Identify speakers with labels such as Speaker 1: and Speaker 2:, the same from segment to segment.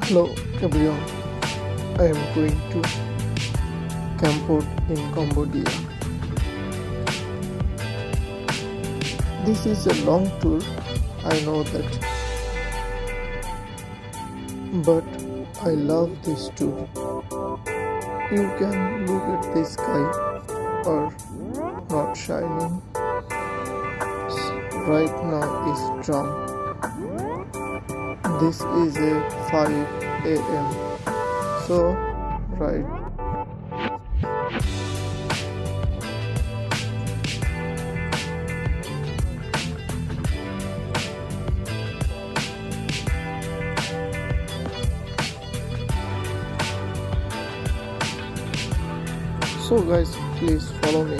Speaker 1: Hello everyone, I am going to Kampot in Cambodia. This is a long tour, I know that, but I love this tour. You can look at the sky or not shining. Right now is dawn. This is a 5 a.m. So, right. So guys, please follow me.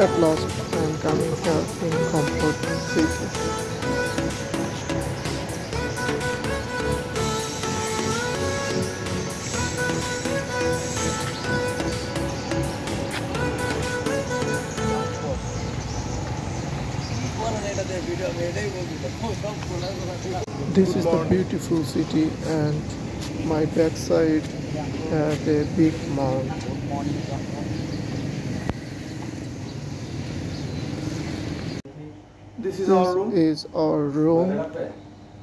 Speaker 1: At last, I am coming here in Kampot City. This is the beautiful city, and my backside has a big mountain. This is our room,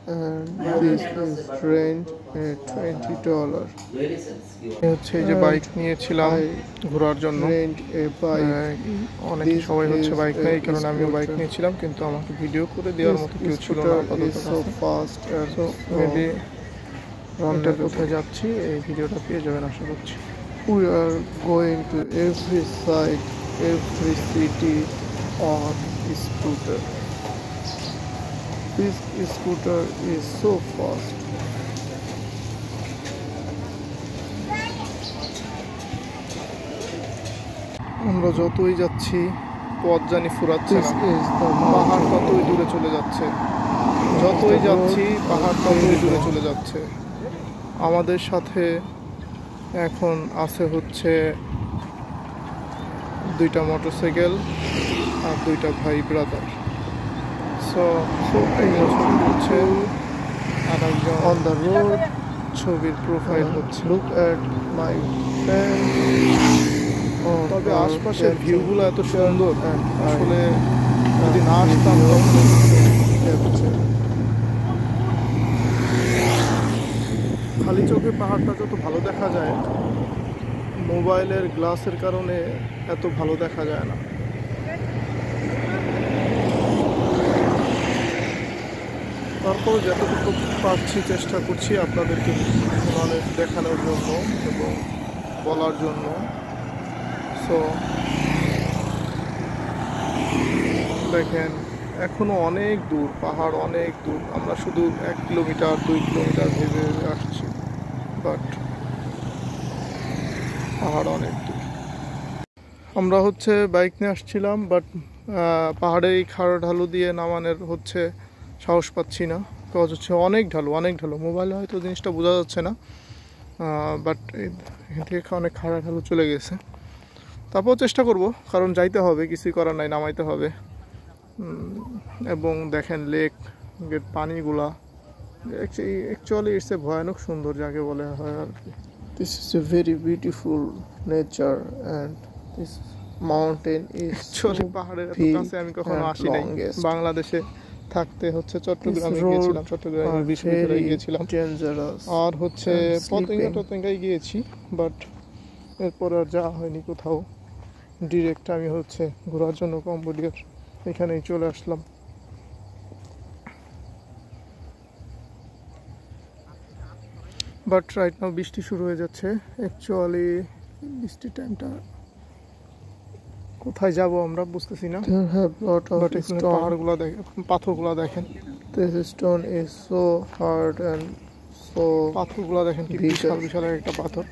Speaker 1: and this is rent $20. হচ্ছে যে bike নিয়েছিলাম ঘোরার জন্য, অনেক সবাই হচ্ছে bike নেয়, এই কারণে আমিও বাইক নিয়েছিলাম, কিন্তু আমাকে ভিডিও করে দেওয়ার মতো কেউ ছিল না আপাতত। মেবি এটা কোথায় যাচ্ছি এই ভিডিওটা পেয়ে যাবেন আশা করছি। We are going to every site, every city on scooter. This scooter is so fast. আমরা যতই যাচ্ছি পথ জানি ফুরাচ্ছে না, পাহাড় ততই দূরে চলে যাচ্ছে, যতই যাচ্ছি পাহাড় ততই দূরে চলে যাচ্ছে। আমাদের সাথে এখন আছে হচ্ছে 2টা মোটরসাইকেল আর 2টা ভাই ব্রাদার। সো একজন ছবি হচ্ছে আর একজন অন দ্য রোড ছবির প্রোফাইল হচ্ছে। লুক অ্যাট মাই তবে আশপাশের ভিউগুলো এত সুন্দর, আসলে যদি না আসতাম তখন হচ্ছে খালি চোখে পাহাড়টা যত ভালো দেখা যায়, মোবাইলের গ্লাসের কারণে এত ভালো দেখা যায় না। তারপর যতটুকু পারছি চেষ্টা করছি আপনাদেরকে মানে দেখানোর জন্য এবং বলার জন্য। সো দেখেন এখনো অনেক দূর, পাহাড় অনেক দূর। আমরা শুধু 1 কিলোমিটার 2 কিলোমিটার ভেবে আসছি, বাট পাহাড় অনেক দূর। আমরা হচ্ছে বাইক নিয়ে আসছিলাম, বাট পাহাড়ে এই খাড়া ঢালু দিয়ে নামানোর হচ্ছে সাহস পাচ্ছি না, কজ হচ্ছে অনেক ঢালু অনেক ঢালু। মোবাইলে হয়তো জিনিসটা বোঝা যাচ্ছে না, বাট এখান থেকে অনেক খাড়া ঢালু চলে গেছে। তারপর চেষ্টা করব, কারণ যাইতে হবে, কিছুই করার নাই, নামাইতে হবে। এবং দেখেন লেকের পানিগুলা অ্যাকচুয়ালি ইটস এ ভয়ানক সুন্দর যাকে বলে হয় আর কি। This is a very beautiful nature and this mountain is actually পাহাড়ের এত কাছে আমি কখনো আসি নাই। বাংলাদেশে থাকতে হচ্ছে চট্টগ্রামে গিয়েছিলাম, চট্টগ্রামের বিশ্ববিদ্যালয়ে গিয়েছিলাম, আর হচ্ছে পতেঙ্গায় গিয়েছি, বাট এরপর আর যাওয়া হয়নি কোথাও। ডিরেক্ট আমি হচ্ছে ঘোরার জন্য কম্বোডিয়ার এখানেই চলে আসলাম। বাট রাইট নাও বৃষ্টি শুরু হয়ে যাচ্ছে। অ্যাকচুয়ালি বৃষ্টির টাইমটা কোথায় যাব আমরা বুঝতেছি না। বাট এখানে পাহাড়গুলো দেখেন, পাথরগুলো দেখেন। This stone is so hard and so পাথরগুলো দেখেন কি বিশাল বিশাল একটা পাথর।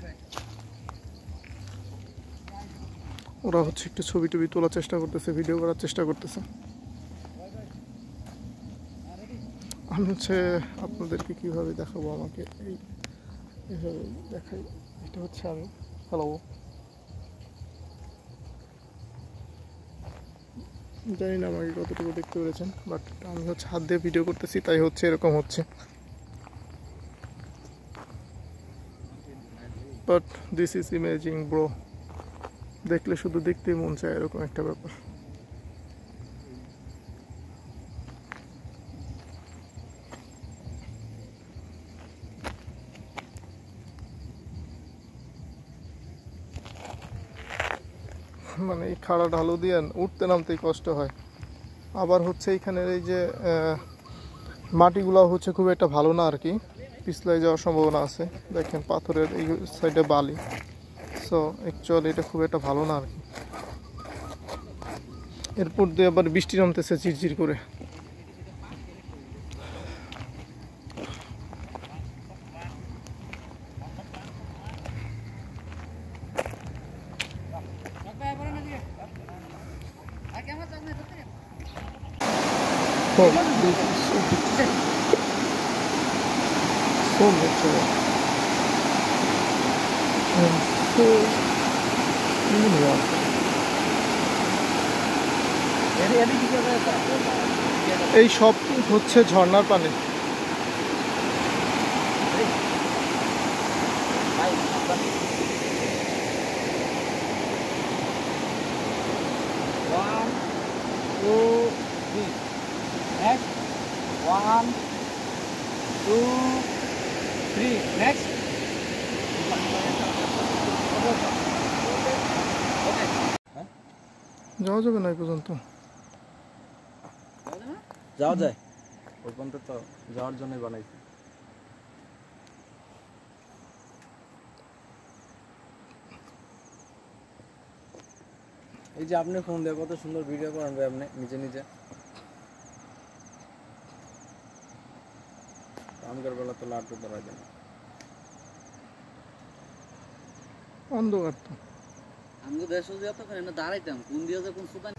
Speaker 1: ওরা হচ্ছে একটু ছবি টবি তোলার চেষ্টা করতেছে, ভিডিও করার চেষ্টা করতেছে। আমি হচ্ছে আপনাদেরকে কীভাবে দেখাবো, আমাকে এইভাবে দেখাই। এটা হচ্ছে আমি, হ্যালো, জানি না আমাকে কতটুকু দেখতে পেরেছেন, বাট আমি হচ্ছে হাত দিয়ে ভিডিও করতেছি, তাই হচ্ছে এরকম হচ্ছে। But this is imaging bro, দেখলে শুধু দেখতেই মন চায়, এরকম একটা ব্যাপার। মানে এই খাড়া ঢালু দিয়ে উঠতে নামতেই কষ্ট হয়। আবার হচ্ছে এইখানের এই যে মাটিগুলো হচ্ছে খুব একটা ভালো না আর কি, পিছলাই যাওয়ার সম্ভাবনা আছে। দেখেন পাথরের এই সাইডে বালি, সো অ্যাকচুয়ালি এটা খুব একটা ভালো না আর কি। এরপর দিয়ে আবার বৃষ্টি নামতেছে ঝিরঝির করে। Oh, this is so beautiful. So natural and so clean water. এই সব হচ্ছে ঝর্ণার পানি।
Speaker 2: Next, 1, 2, 3. Next.
Speaker 1: যাওয়া যাবে না এই পর্যন্ত,
Speaker 2: যাওয়া যায় ওই পর্যন্ত, তো যাওয়ার জন্যই বানাইছি। এই যে আপনি ফোন দিয়ে কত সুন্দর ভিডিও করেন ভাই আপনি নিজে নিজে। কামকার বেলা তো লাড্ডু ধরা যায় না।
Speaker 1: অন্ধকার তো।
Speaker 3: আমি দেশ যতক্ষণ দাঁড়াইতাম কোন দিয়ে যে কোন সুতান